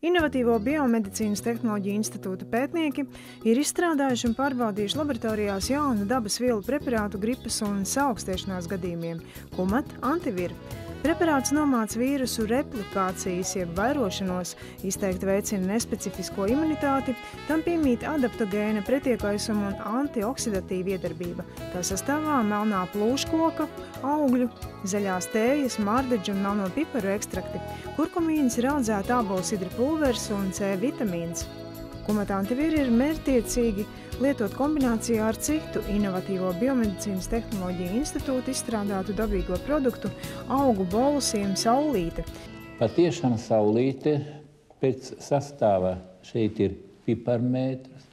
Inovatīvo biomedicīnas tehnoloģiju institūta pētnieki ir izstrādājuši un pārbaudījuši laboratorijās jaunu dabas vielu preparātu gripas un saaukstēšanās gadījumiem – Kumat Antivir. Preparāts nomāca vīrusu replikācijas, jeb vairošanos, izteikti veicina nespecifisko imunitāti, tam piemīt adaptogēna pretiekaisuma un antioksidatīva iedarbība. Tā sastāvā melnā plūškoka, augļu, zaļās tējas, mardeģu un melno piparu ekstrakti. Kurkumīns ir audzēta ābolsidra pulvers un C vitamīns. Kumat Antivir ir mērķtiecīgi lietot kombinācijā ar citu inovatīvo biomedicīnas tehnoloģiju institūtu izstrādātu dabīgo produktu augu bolusiem saulīte. Patiešām saulīte pēc sastāvā šeit ir piparmētras,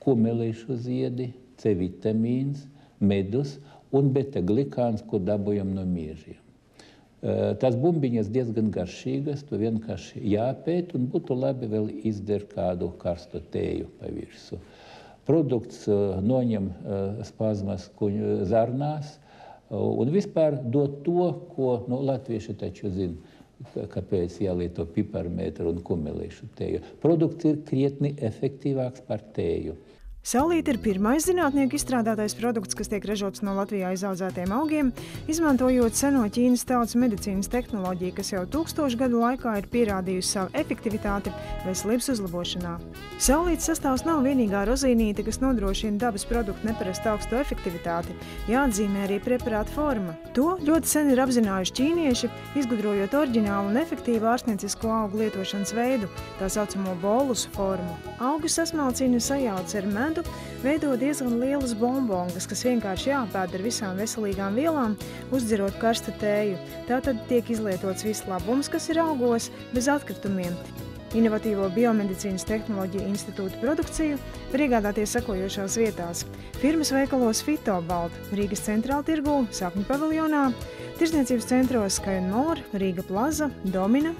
kumelīšu ziedi, C vitamīns, medus un beta-glikāns, ko dabujam no miežiem. Tās bumbiņas diezgan garšīgas, to vienkārši jāpēt un būtu labi vēl izdert kādu karstu tēju pa virsu. Produkts noņem spazmas zarnās un vispār dod to, ko latvieši taču zina, kāpēc jālieto piparmētru un kumelīšu tēju. Produkts ir krietni efektīvāks par tēju. Saulīte ir pirmais zinātnieku izstrādātais produkts, kas tiek ražots no Latvijā izaudzētiem augiem, izmantojot seno Ķīnas tautas medicīnas tehnoloģiju, kas jau 1000 gadu laikā ir pierādījusi savu efektivitāti veselības uzlabošanā. Saulītes sastāvs nav vienīgā rozīnīte, kas nodrošina dabas produktu neparastu augstu efektivitāti. Jāatzīmē arī preparāta forma. To ļoti sen ir apzinājuši ķīnieši, izgudrojot oriģinālu un efektīvu ārstniecisko augu lietošanas veidu, tā saucamo bolusu formu. Augus sasmalcina sajauc ar medu, veido diezgan lielas bombongas, kas vienkārši jāpēd ar visām veselīgām vielām, uzdzerot karstu tēju. Tātad tiek izlietots viss labums, kas ir augos, bez atkritumiem. Inovatīvo biomedicīnas tehnoloģiju institūta produkciju var iegādāties sekojošās vietās. Firmas veikalos Fitobalt, Rīgas centrāla tirgū, Sapņu paviljonā, tirdzniecības centros Sky & More, Rīga Plaza, Domina,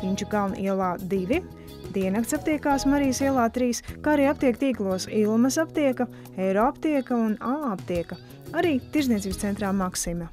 Inču kalna ielā 2, Dienakts aptiekās Marijas ielā 3, kā arī aptieku tīklos Ilmas aptieka, Eiro aptieka un A aptieka, arī tirdzniecības centrā Maksima.